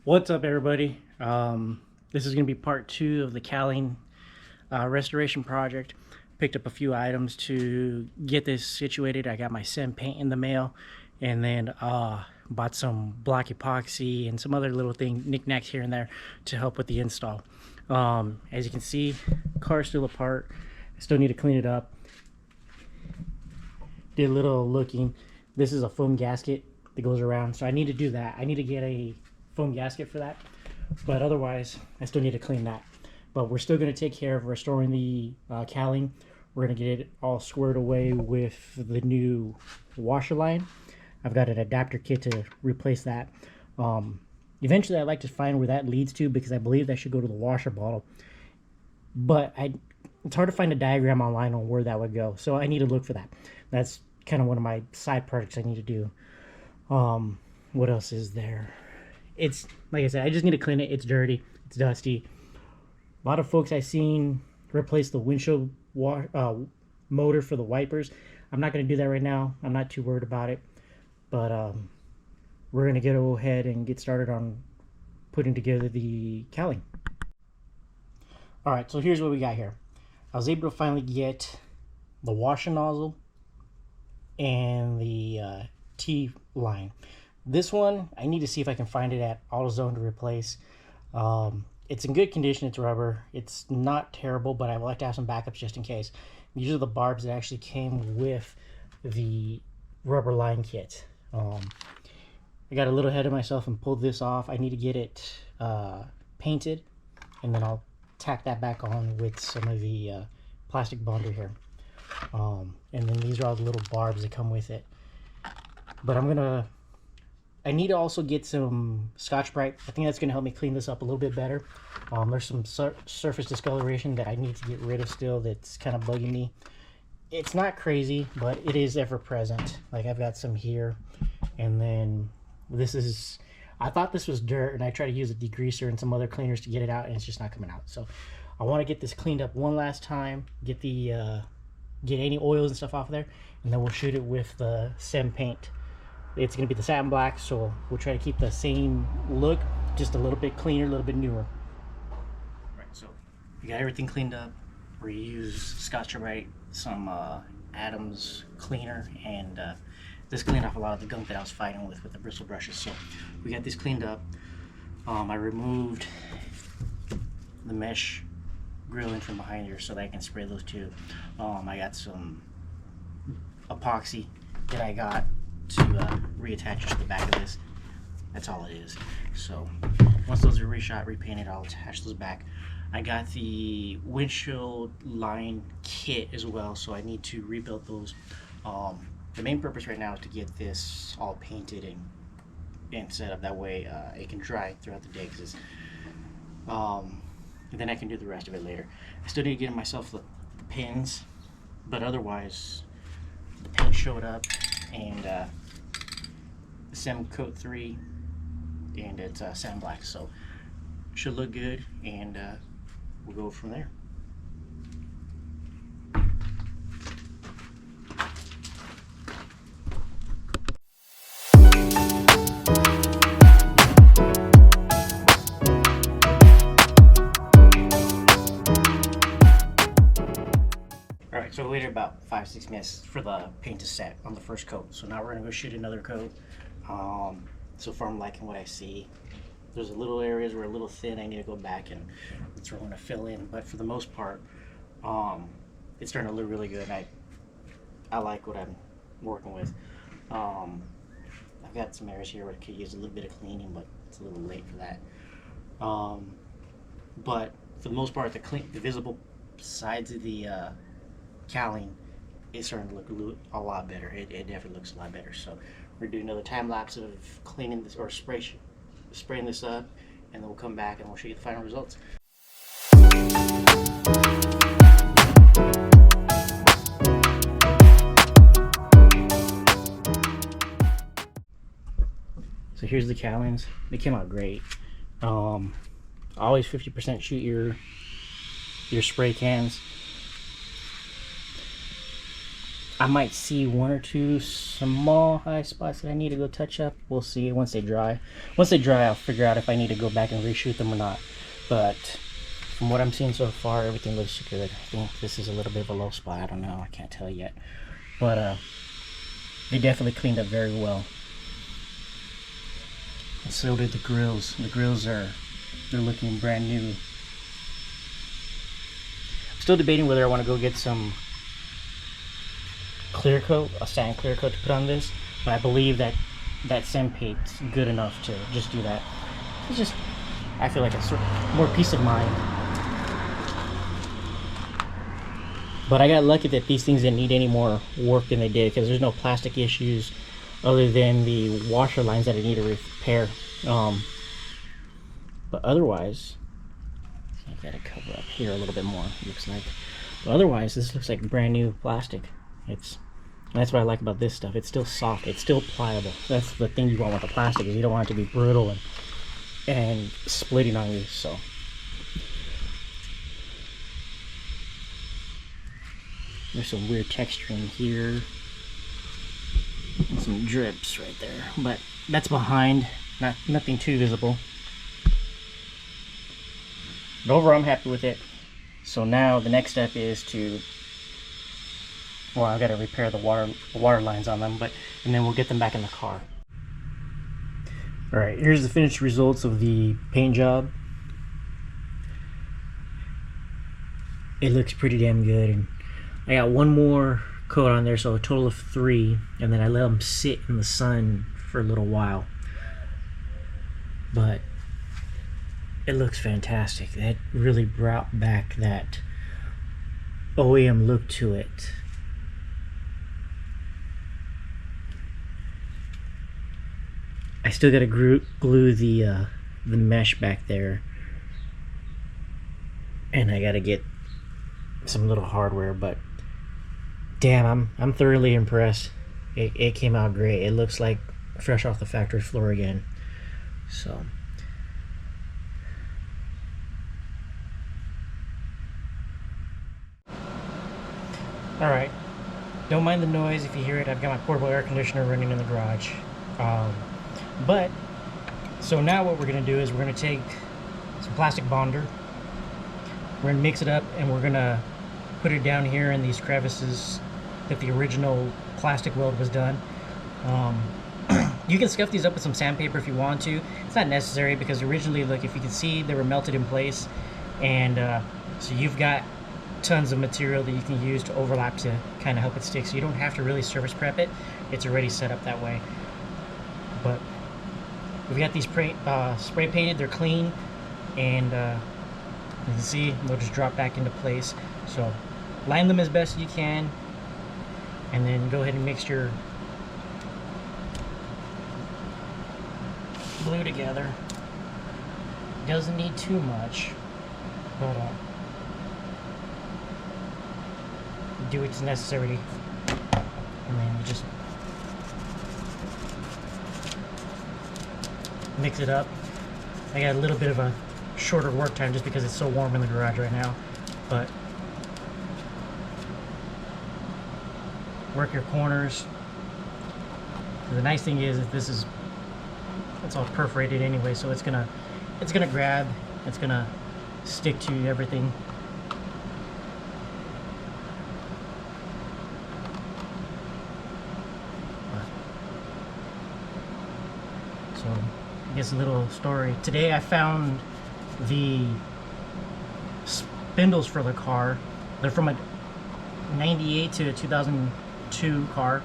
What's up, everybody? This is going to be part 2 of the Cowling restoration project. Picked up a few items to get this situated. I got my SEM paint in the mail, and then bought some block epoxy and some other little knickknacks here and there to help with the install. As you can see, car's still apart. I still need to clean it up. Did a little looking. This is a foam gasket that goes around, so I need to do that. I need to get a foam gasket for that, but otherwise I still need to clean that. But we're still going to take care of restoring the cowling. We're going to get it all squared away with the new washer line. I've got an adapter kit to replace that. Eventually I'd like to find where that leads to, because I believe that should go to the washer bottle, but it's hard to find a diagram online on where that would go, so I need to look for that. That's kind of one of my side projects I need to do. What else is there? It's like I said, I just need to clean it. It's dirty, it's dusty. A lot of folks I've seen replace the windshield motor for the wipers. I'm not going to do that right now. I'm not too worried about it, but we're going to go ahead and get started on putting together the cowling. Alright, so here's what we got here. I was able to finally get the washer nozzle and the T-line. This one, I need to see if I can find it at AutoZone to replace. It's in good condition. It's rubber. It's not terrible, but I would like to have some backups just in case. These are the barbs that actually came with the rubber line kit. I got a little ahead of myself and pulled this off. I need to get it painted, and then I'll tack that back on with some of the plastic bonder here. And then these are all the little barbs that come with it. But I need to also get some Scotch-Brite. I think that's going to help me clean this up a little bit better. There's some surface discoloration that I need to get rid of still that's kind of bugging me. It's not crazy, but it is ever present. Like, I've got some here, and then this is, I thought this was dirt, and I tried to use a degreaser and some other cleaners to get it out, and it's just not coming out. So I want to get this cleaned up one last time, get any oils and stuff off of there, and then we'll shoot it with the SEM paint. It's going to be the satin black, so we'll try to keep the same look, just a little bit cleaner, a little bit newer. Right, so we got everything cleaned up. We used Scotch-Brite, some Adams cleaner, and this cleaned off a lot of the gunk that I was fighting with the bristle brushes. So we got this cleaned up. I removed the mesh grilling from behind here so that I can spray those too. I got some epoxy that I got to reattach to the back of this. That's all it is. So once those are reshot, repainted, I'll attach those back. I got the windshield line kit as well, so I need to rebuild those. The main purpose right now is to get this all painted and set up. That way it can dry throughout the day, and then I can do the rest of it later. I still need to get myself the pins, but otherwise the paint showed up, and SEM coat 3, and it's satin black, so should look good, and we'll go from there. Alright, so we waited about 5-6 minutes for the paint to set on the first coat. So now we're going to go shoot another coat. So far I'm liking what I see. There's a little areas where a little thin. I need to go back and throw in to fill in. But for the most part, it's starting to look really good. And I like what I'm working with. I've got some areas here where I could use a little bit of cleaning, but it's a little late for that. But for the most part, the visible sides of the cowling is starting to look a lot better. It definitely looks a lot better. So we're doing another time lapse of cleaning this, or spraying this up, and then we'll come back and we'll show you the final results. So here's the cowlings. They came out great. Always 50% shoot your spray cans. I might see one or two small high spots that I need to go touch up. We'll see once they dry. Once they dry, I'll figure out if I need to go back and reshoot them or not. But from what I'm seeing so far, everything looks good. I think this is a little bit of a low spot. I don't know. I can't tell yet. But they definitely cleaned up very well. And so did the grills. The grills they're looking brand new. I'm still debating whether I want to go get some clear coat, a sand clear coat to put on this, but I believe that sand paint's good enough to just do that. It's just, I feel like it's sort of more peace of mind. But I got lucky that these things didn't need any more work than they did, because there's no plastic issues other than the washer lines that I need to repair. But otherwise, I gotta cover up here a little bit more, it looks like. But otherwise, this looks like brand new plastic. That's what I like about this stuff. It's still soft. It's still pliable. That's the thing you want with the plastic, is you don't want it to be brittle and splitting on you. So there's some weird texturing here and some drips right there, but that's behind. Nothing too visible. But overall, I'm happy with it. So now the next step is to, well, I've got to repair the water lines on them, and then we'll get them back in the car. Alright, here's the finished results of the paint job. It looks pretty damn good, and I got one more coat on there, so a total of 3, and then I let them sit in the sun for a little while. But it looks fantastic. That really brought back that OEM look to it. I still gotta glue the mesh back there, and I gotta get some little hardware. But damn, I'm thoroughly impressed. It came out great. It looks like fresh off the factory floor again. So all right, don't mind the noise if you hear it. I've got my portable air conditioner running in the garage. But so now what we're going to do is we're going to take some plastic bonder, we're going to mix it up, and we're going to put it down here in these crevices that the original plastic weld was done. You can scuff these up with some sandpaper if you want to. It's not necessary, because originally, look, if you can see, they were melted in place, and so you've got tons of material that you can use to overlap to kind of help it stick, so you don't have to really surface prep it. It's already set up that way. But we've got these spray painted, they're clean, and you can see they'll just drop back into place. So line them as best you can, and then go ahead and mix your glue together. Doesn't need too much, but do what's necessary, and then you just mix it up. I got a little bit of a shorter work time just because it's so warm in the garage right now, but work your corners. The nice thing is that it's all perforated anyway, so it's gonna grab, it's gonna stick to everything. So I guess a little story. Today I found the spindles for the car. They're from a 98 to a 2002 car.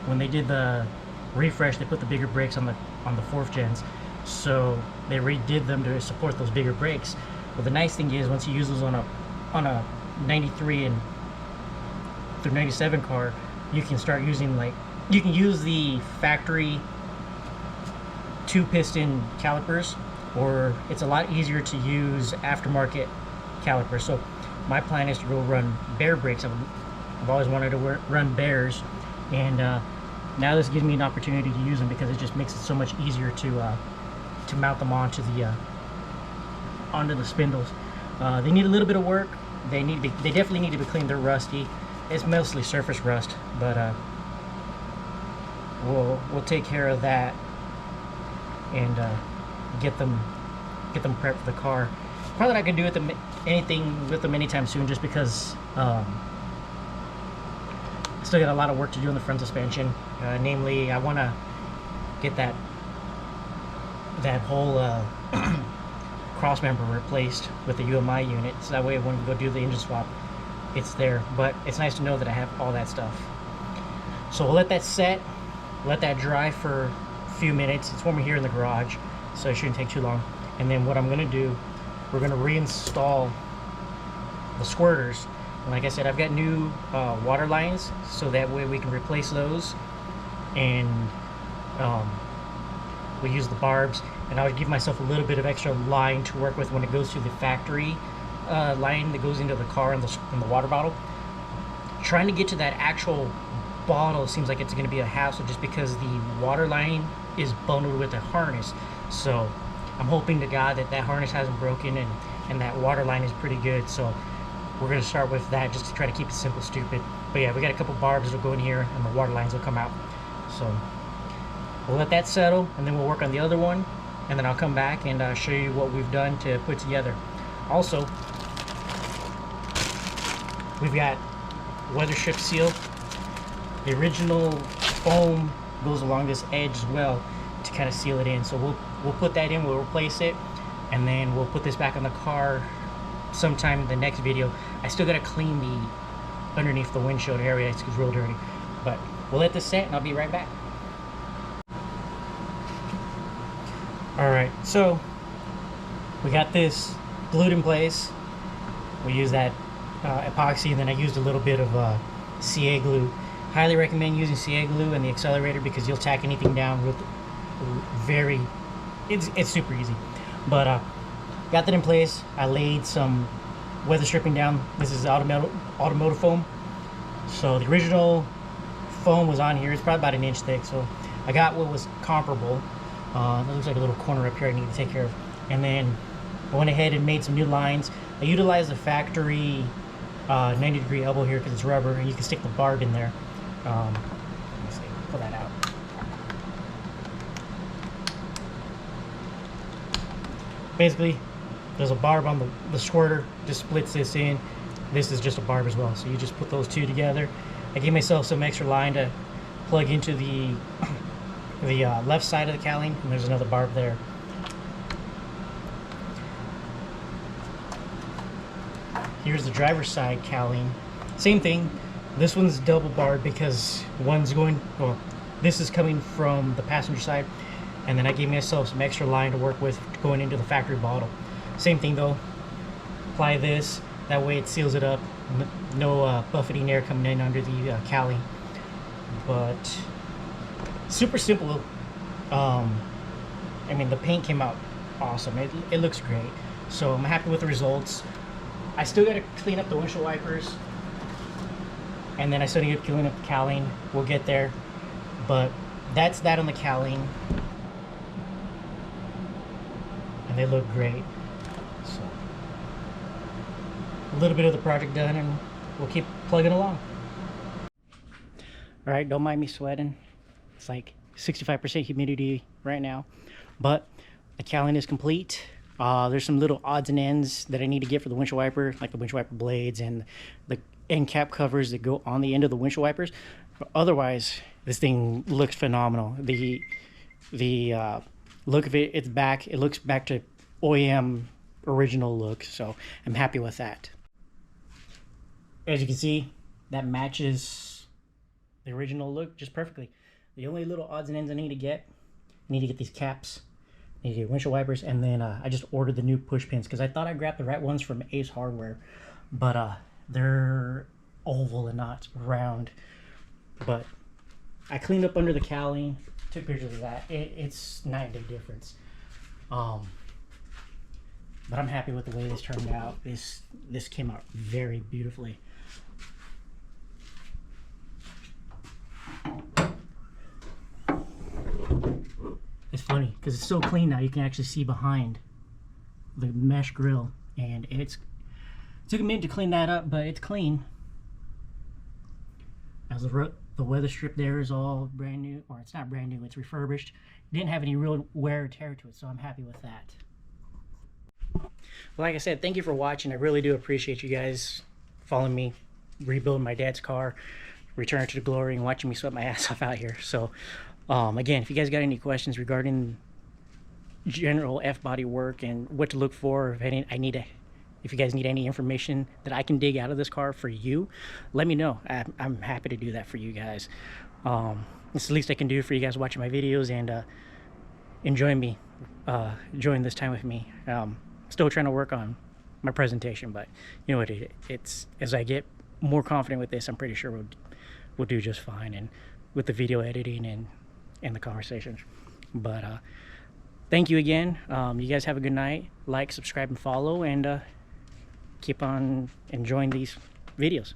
When they did the refresh, they put the bigger brakes on the 4th gens, so they redid them to support those bigger brakes. But the nice thing is, once you use those on a 93 and through 97 car, you can start using, like, you can use the factory 2-piston calipers, or it's a lot easier to use aftermarket calipers. So my plan is to go run Bear brakes. I've always wanted to run Bears, and now this gives me an opportunity to use them, because it just makes it so much easier to mount them onto the spindles. They need a little bit of work. They definitely need to be cleaned. They're rusty, it's mostly surface rust, but we'll take care of that and get them prepped for the car. Probably not gonna do anything with them anytime soon, just because I still got a lot of work to do on the front suspension. Namely, I want to get that whole cross member replaced with the UMI unit, so that way when we go do the engine swap, it's there. But it's nice to know that I have all that stuff. So we'll let that set, let that dry for a few minutes. It's warmer here in the garage, so it shouldn't take too long. And then what I'm going to do, we're going to reinstall the squirters. And like I said, I've got new water lines, so that way we can replace those. And we use the barbs, and I would give myself a little bit of extra line to work with when it goes to the factory line that goes into the car and the water bottle. Trying to get to that actual bottle seems like it's going to be a hassle, just because the water line is bundled with a harness. So I'm hoping to God that harness hasn't broken and that water line is pretty good. So we're going to start with that, just to try to keep it simple, stupid. But yeah, we got a couple barbs that'll go in here, and the water lines will come out. So we'll let that settle, and then we'll work on the other one, and then I'll come back and show you what we've done to put together. Also, we've got weather strip seal. The original foam goes along this edge as well to kind of seal it in. So we'll put that in, we'll replace it, and then we'll put this back on the car sometime in the next video. I still got to clean the underneath the windshield area. It's real dirty, but we'll let this set and I'll be right back. Alright, so we got this glued in place. We use that epoxy, and then I used a little bit of CA glue. Highly recommend using CA glue in the accelerator, because you'll tack anything down with it's super easy. But got that in place. I laid some weather stripping down. This is automotive foam. So the original foam was on here. It's probably about an inch thick. So I got what was comparable. That looks like a little corner up here I need to take care of. And then I went ahead and made some new lines. I utilized the factory 90-degree elbow here because it's rubber, and you can stick the barb in there. Let me see, pull that out. Basically, there's a barb on the squirter, just splits this in. This is just a barb as well, so you just put those two together. I gave myself some extra line to plug into the left side of the cowling, and there's another barb there. Here's the driver's side cowling. Same thing. This one's double barb because one's going, well, this is coming from the passenger side, and then I gave myself some extra line to work with going into the factory bottle. Same thing though. Apply this. That way it seals it up. No buffeting air coming in under the cowling. But super simple. I mean, the paint came out awesome. It looks great. So I'm happy with the results. I still got to clean up the windshield wipers, and then I still need to clean up the cowling. We'll get there, but that's that on the cowling, and they look great. So a little bit of the project done, and we'll keep plugging along. All right, don't mind me sweating. It's like 65% humidity right now, but the cowling is complete. There's some little odds and ends that I need to get for the windshield wiper, like the windshield wiper blades and the end cap covers that go on the end of the windshield wipers. But otherwise, this thing looks phenomenal. The look of it, it's back. It looks back to OEM original look, so I'm happy with that. As you can see, that matches the original look just perfectly. The only little odds and ends I need to get these caps. I need to get windshield wipers, and then I just ordered the new push pins because I thought I grabbed the right ones from Ace Hardware, but they're oval and not round. But I cleaned up under the cowling, took pictures of that. It's night and day difference. But I'm happy with the way this turned out. This came out very beautifully. It's funny because it's so clean now. You can actually see behind the mesh grill, and it took a minute to clean that up, but it's clean. As the weather strip there is all brand new, or it's not brand new, it's refurbished. Didn't have any real wear or tear to it, so I'm happy with that. Well, like I said, thank you for watching. I really do appreciate you guys following me rebuild my dad's car, return to the glory, and watching me sweat my ass off out here. So again, if you guys got any questions regarding general F-body work and what to look for, if you guys need any information that I can dig out of this car for you, let me know. I'm happy to do that for you guys. It's the least I can do for you guys watching my videos and enjoying this time with me. Still trying to work on my presentation, but you know what, it's as I get more confident with this, I'm pretty sure we'll do just fine, and with the video editing and the conversations. But thank you again. You guys have a good night. Like, subscribe, and follow, and keep on enjoying these videos.